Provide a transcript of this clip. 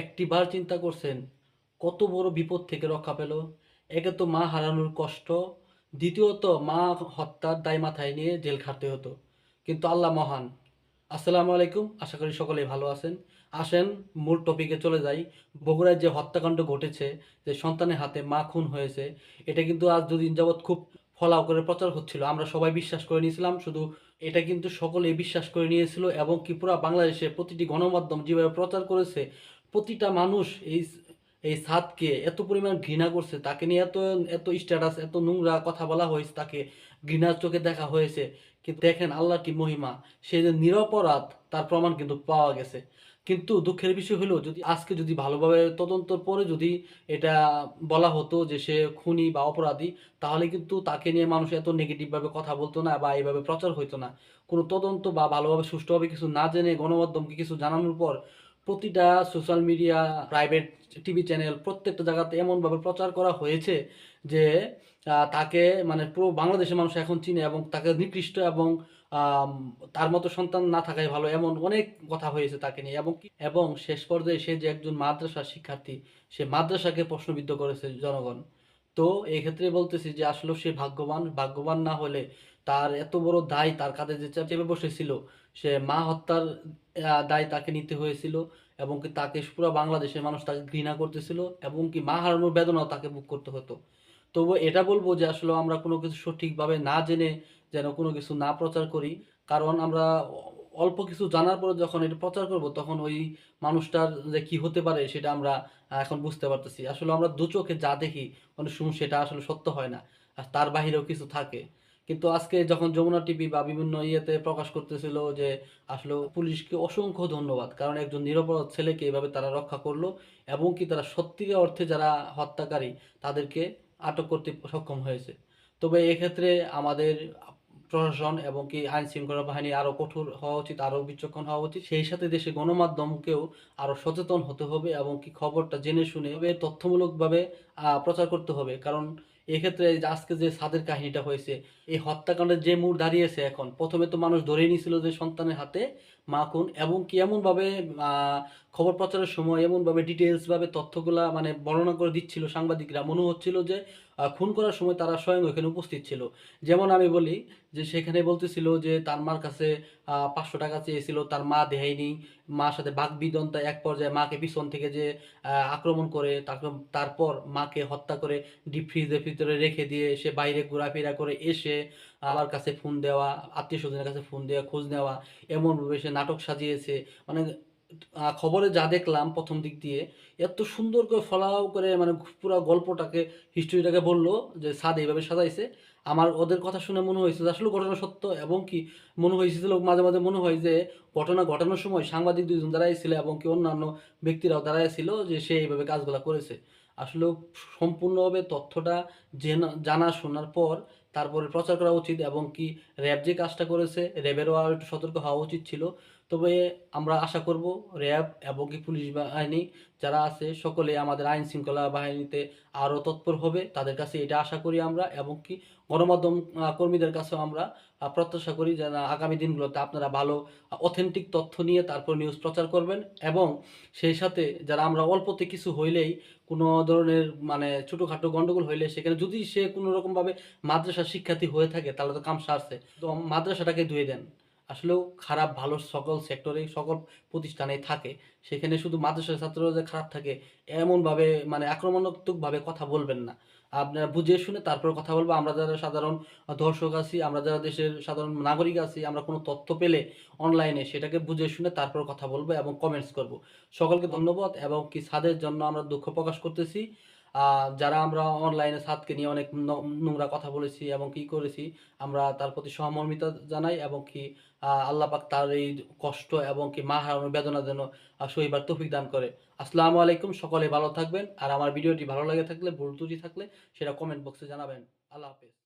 একটিবার চিন্তা করছেন কত বড় বিপদ থেকে রক্ষা পেল? একে তো মা হারানোর কষ্ট, দ্বিতীয়ত মা হত্যার দায় মাথায় নিয়ে জেল খাটতে হতো। কিন্তু আল্লাহ মহান। আসসালামু আলাইকুম, আশা করি সকলেই ভালো আছেন। আসেন মূল টপিকে চলে যাই। বগুড়ায় যে হত্যাকাণ্ড ঘটেছে, যে সন্তানের হাতে মা খুন হয়েছে, এটা কিন্তু আজ দুদিন যাবৎ খুব ফলাও করে প্রচার হচ্ছিল। আমরা সবাই বিশ্বাস করে নিয়েছিলাম, শুধু এটা কিন্তু সকলেই বিশ্বাস করে নিয়েছিল এবং কি পুরা বাংলাদেশে প্রতিটি গণমাধ্যম যেভাবে প্রচার করেছে, প্রতিটা মানুষ এই সাদকে এত পরিমাণ ঘৃণা করছে, তাকে নিয়ে এত এত স্ট্যাটাস, এত নোংরা কথা বলা হয়েছে, তাকে ঘৃণার চোখে দেখা হয়েছে। কিন্তু দেখেন আল্লাহর কি মহিমা, সে যে নিরপরাধ তার প্রমাণ কিন্তু পাওয়া গেছে। কিন্তু দুঃখের বিষয় হলো, যদি আজকে যদি ভালোভাবে তদন্তর পরে যদি এটা বলা হতো যে সে খুনি বা অপরাধী, তাহলে কিন্তু তাকে নিয়ে মানুষ এত নেগেটিভভাবে কথা বলতো না বা এইভাবে প্রচার হইতো না। কোনো তদন্ত বা ভালোভাবে সুষ্ঠুভাবে কিছু না জেনে গণমাধ্যমকে কিছু জানানোর পর প্রতিটা social media, private TV channel, প্রত্যেকটা জায়গাতে এমনভাবে প্রচার করা হয়েছে যে তাকে মানে পুরো বাংলাদেশের মানুষ এখন চিনে এবং তাকে নিকৃষ্ট এবং আম, তার মতো সন্তান না থাকাই ভালো, এমন অনেক কথা হয়েছে তাকে নিয়ে। এবং শেষ পর্যায়ে সে যে একজন মাদ্রাসার শিক্ষার্থী, সে মাদ্রাসাকে প্রশ্নবিদ্ধ করেছে জনগণ। তো এই ক্ষেত্রে বলতেছি যে আসলে সে ভাগ্যবান। ভাগ্যবান না হলে তার এত বড় দায় তার কাঁধে যে চেপে বসেছিল, সে মা হত্যার দায় তাকে নিতে হয়েছিল এবং কি তাকে পুরো বাংলাদেশের মানুষ তাকে ঘৃণা করতেছিল এবং কি মা হারানোর বেদনাও তাকে ভোগ করতে হতো। তবু এটা বলবো যে আসলে আমরা কোনো কিছু সঠিকভাবে না জেনে যেন কোনো কিছু না প্রচার করি। কারণ আমরা অল্প কিছু জানার পরে যখন এটা প্রচার করব, তখন ওই মানুষটার যে কি হতে পারে সেটা আমরা এখন বুঝতে পারতেছি। আসলে আমরা দু চোখে যা দেখি অনেক সময় সেটা আসলে সত্য হয় না, আর তার বাহিরেও কিছু থাকে। কিন্তু আজকে যখন যমুনা টিভি বা বিভিন্ন ইয়েতে প্রকাশ করতেছিল যে আসলে পুলিশকে অসংখ্য ধন্যবাদ, কারণ একজন নিরপরাধ ছেলেকে এভাবে তারা রক্ষা করলো এবং কি তারা সত্যিকার অর্থে যারা হত্যাকারী তাদেরকে আটক করতে সক্ষম হয়েছে। তবে এক্ষেত্রে আমাদের প্রশাসন এবং কি আইন শৃঙ্খলা বাহিনী আরো কঠোর হওয়া উচিত, আরো বিচক্ষণ হওয়া উচিত। সেই সাথে দেশে গণমাধ্যমকেও আরো সচেতন হতে হবে এবং কি খবরটা জেনে শুনে তথ্যমূলকভাবে প্রচার করতে হবে। কারণ এক্ষেত্রে এই যে আজকে যে সাদের কাহিনীটা হয়েছে, এই হত্যাকাণ্ডের যে মোড় দাঁড়িয়েছে, এখন প্রথমে তো মানুষ ধরেই নিয়েছিল যে সন্তানের হাতে মা খুন, এবং কি এমনভাবে খবর প্রচারের সময় এমনভাবে ডিটেলসভাবে তথ্যগুলা মানে বর্ণনা করে দিচ্ছিল সাংবাদিকরা, মনে হচ্ছিল যে খুন করার সময় তারা স্বয়ং ওখানে উপস্থিত ছিল। যেমন আমি বলি যে সেখানে বলতেছিল যে তার মার কাছে 500 টাকা চেয়েছিল, তার মা দেয়নি। মার সাথে বাকবিতণ্ডা, এক পর্যায়ে মাকে পিছন থেকে যে আক্রমণ করে, তারপর মাকে হত্যা করে ডিপ ফ্রিজের ভিতরে রেখে দিয়ে সে বাইরে ঘোরাফেরা করে এসে আমার কাছে ফোন দেওয়া, আত্মীয় স্বজনের কাছে ফোন দেওয়া, খোঁজ নেওয়া, এমনভাবে সে নাটক সাজিয়েছে। মানে খবরে যা দেখলাম প্রথম দিক দিয়ে, এত সুন্দর করে ফলাও করে মানে পুরো গল্পটাকে, হিস্ট্রিটাকে বললো যে সাদ এইভাবে সাজাইছে। আমার ওদের কথা শুনে মনে হয়েছে যে আসলে ঘটনা সত্য, এবং কি মনে হয়েছিল মাঝে মাঝে মনে হয় যে ঘটনা ঘটানোর সময় সাংবাদিক দুইজন দাঁড়াই ছিল এবং কি অন্যান্য ব্যক্তিরাও দাঁড়াই ছিল, যে সে এইভাবে কাজগুলো করেছে। আসলে সম্পূর্ণভাবে তথ্যটা জানা শোনার পর তারপরে প্রচার করা উচিত, এবং কি র্যাব যে কাজটা করেছে, র্যাবেরও আরও একটু সতর্ক হওয়া উচিত ছিল। তবে আমরা আশা করব র্যাব এবং কি পুলিশ বাহিনী যারা আছে সকলে আমাদের আইন শৃঙ্খলা বাহিনীতে আরও তৎপর হবে, তাদের কাছে এটা আশা করি আমরা। এবং কি গণমাধ্যম কর্মীদের কাছেও আমরা প্রত্যাশা করি যে না, আগামী দিনগুলোতে আপনারা ভালো অথেন্টিক তথ্য নিয়ে তারপর নিউজ প্রচার করবেন। এবং সেই সাথে যারা আমরা অল্পতে কিছু হইলেই, কোনো ধরনের মানে ছোটোখাটো গন্ডগোল হইলে, সেখানে যদি সে কোনো রকমভাবে মাদ্রাসার শিক্ষার্থী হয়ে থাকে তাহলে তো কাম সারছে, তো মাদ্রাসাটাকে ধুয়ে দেন। আসলেও খারাপ ভালো সকল সেক্টরে সকল প্রতিষ্ঠানেই থাকে, সেখানে শুধু মাদ্রাসার ছাত্ররা যে খারাপ থাকে এমনভাবে মানে আক্রমণাত্মকভাবে কথা বলবেন না। আপনারা বুঝে শুনে তারপর কথা বলবো। আমরা যারা সাধারণ দর্শক আছি, আমরা যারা দেশের সাধারণ নাগরিক আছি, আমরা কোনো তথ্য পেলে অনলাইনে সেটাকে বুঝে শুনে তারপর কথা বলবো এবং কমেন্টস করব। সকলকে ধন্যবাদ, এবং কি ছাদের জন্য আমরা দুঃখ প্রকাশ করতেছি। যারা আমরা অনলাইনে ছাদকে নিয়ে অনেক নোংরা কথা বলেছি এবং কি করেছি, আমরা তার প্রতি সহমর্মিতা জানাই, এবং কি আল্লাহ পাক তার এই কষ্ট এবং কি মা হারানোর বেদনা যেন সহিবার তৌফিক দান করে। আসসালামু আলাইকুম, সকলে ভালো থাকবেন। আর আমার ভিডিওটি ভালো লাগে থাকলে, ভুল ত্রুটি থাকলে সেটা কমেন্ট বক্সে জানাবেন। আল্লাহ হাফেজ।